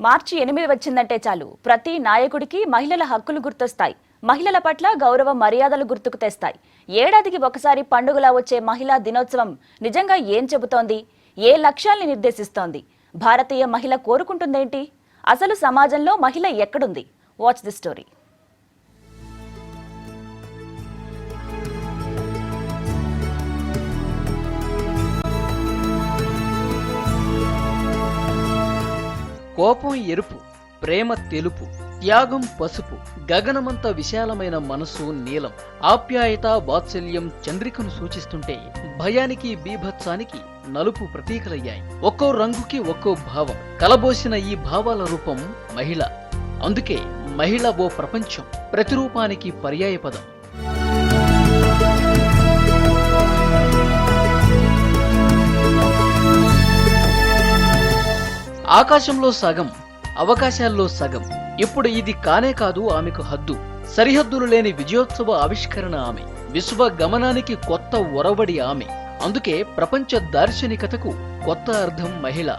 మార్చి 8 వచ్చిందంటే చాలు ప్రతి నాయకుడికి మహిళల హక్కులు గుర్తొస్తాయి. మహిళల పట్ల గౌరవ మర్యాదలు గుర్తుకు తెస్తాయి. ఏడాదికి ఒకసారి పండుగలా వచ్చే మహిళా దినోత్సవం నిజంగా ఏం చెబుతోంది? ఏ లక్ష్యాల్ని నిర్దేశిస్తోంది? భారతీయ మహిళ కోరుకుంటుందేంటి? అసలు సమాజంలో మహిళ ఎక్కడుంది? Watch the story. కోపం ఎరుపు, ప్రేమ తెలుపు, త్యాగం పసుపు, గగనమంత విశాలమైన మనసు నీలం, ఆప్యాయత వాత్సల్యం చంద్రికను సూచిస్తుంటే భయానికి బీభత్సానికి నలుపు ప్రతీకలయ్యాయి. ఒక్కో రంగుకి ఒక్కో భావం కలబోసిన ఈ భావాల రూపం మహిళ. అందుకే మహిళ ఓ ప్రపంచం, ప్రతిరూపానికి పర్యాయపదం. ఆకాశంలో సగం, అవకాశాల్లో సగం. ఇప్పుడు ఇది కానే కాదు ఆమెకు హద్దు. సరిహద్దులు లేని విజయోత్సవ ఆవిష్కరణ ఆమె. విశ్వ గమనానికి కొత్త ఒరవడి ఆమె. అందుకే ప్రపంచ దార్శనికతకు కొత్త అర్థం మహిళ.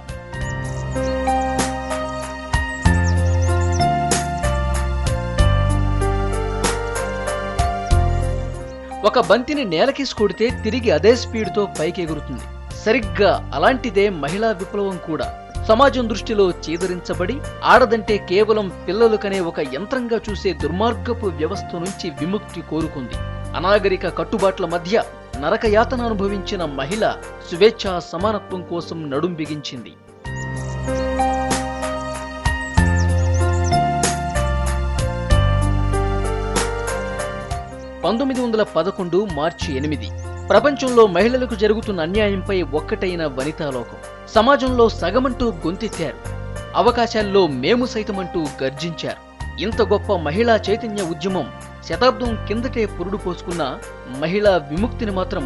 ఒక బంతిని నేలకేసి కొడితే తిరిగి అదే స్పీడ్తో పైకెగురుతుంది. సరిగ్గా అలాంటిదే మహిళా విప్లవం కూడా. సమాజం దృష్టిలో చీదరించబడి ఆడదంటే కేవలం పిల్లలు కనే ఒక యంత్రంగా చూసే దుర్మార్గపు వ్యవస్థ నుంచి విముక్తి కోరుకుంది. అనాగరిక కట్టుబాట్ల మధ్య నరకయాతన అనుభవించిన మహిళ స్వేచ్ఛా సమానత్వం కోసం నడుం బిగించింది. మార్చి 8 ప్రపంచంలో మహిళలకు జరుగుతున్న అన్యాయంపై ఒక్కటైన వనితాలోకం. సమాజంలో సగమంటూ గొంతెత్తారు. అవకాశాల్లో మేము సైతమంటూ గర్జించారు. ఇంత గొప్ప మహిళా చైతన్య ఉద్యమం శతాబ్దం కిందటే పురుడు పోసుకున్న మహిళా విముక్తిని మాత్రం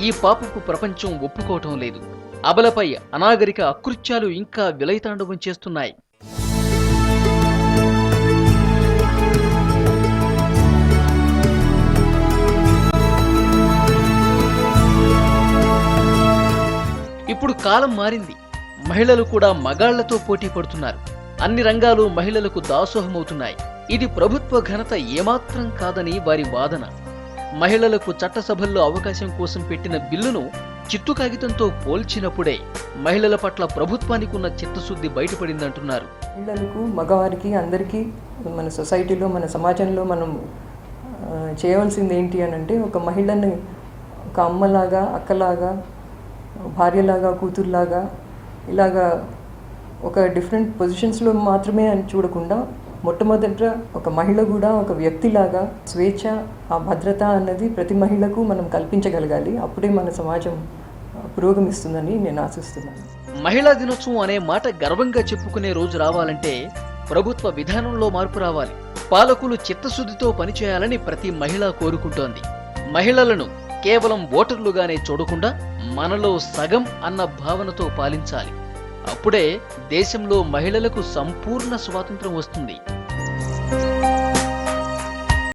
ఈ పాపపు ప్రపంచం ఒప్పుకోవటం లేదు. అబలపై అనాగరిక అకృత్యాలు ఇంకా విలయతాండవం చేస్తున్నాయి. ఇప్పుడు కాలం మారింది. మహిళలు కూడా మగాళ్లతో పోటీ పడుతున్నారు. అన్ని రంగాలు మహిళలకు దాసోహమవుతున్నాయి. ఇది ప్రభుత్వ ఘనత ఏమాత్రం కాదని వారి వాదన. మహిళలకు చట్టసభల్లో అవకాశం కోసం పెట్టిన బిల్లును చిత్తు కాగితంతో పోల్చినప్పుడే మహిళల పట్ల ప్రభుత్వానికి ఉన్న చిత్తశుద్ధి బయటపడిందంటున్నారు. మహిళలకు, మగవారికి, అందరికీ మన సొసైటీలో, మన సమాజంలో మనం చేయవలసింది ఏంటి అని అంటే, ఒక మహిళని ఒక అమ్మలాగా, అక్కలాగా, భార్యలాగా, కూతురులాగా, ఇలాగా ఒక డిఫరెంట్ పొజిషన్స్లో మాత్రమే అని చూడకుండా, మొట్టమొదట ఒక మహిళ కూడా ఒక వ్యక్తిలాగా స్వేచ్ఛ, ఆ భద్రత అన్నది ప్రతి మహిళకు మనం కల్పించగలగాలి. అప్పుడే మన సమాజం పురోగమిస్తుందని నేను ఆశిస్తున్నాను. మహిళా దినోత్సవం అనే మాట గర్వంగా చెప్పుకునే రోజు రావాలంటే ప్రభుత్వ విధానంలో మార్పు రావాలి. పాలకులు చిత్తశుద్ధితో పనిచేయాలని ప్రతి మహిళ కోరుకుంటోంది. మహిళలను కేవలం ఓటర్లుగానే చూడకుండా మనలో సగం అన్న భావనతో పాలించాలి. అప్పుడే దేశంలో మహిళలకు సంపూర్ణ స్వాతంత్రం వస్తుంది.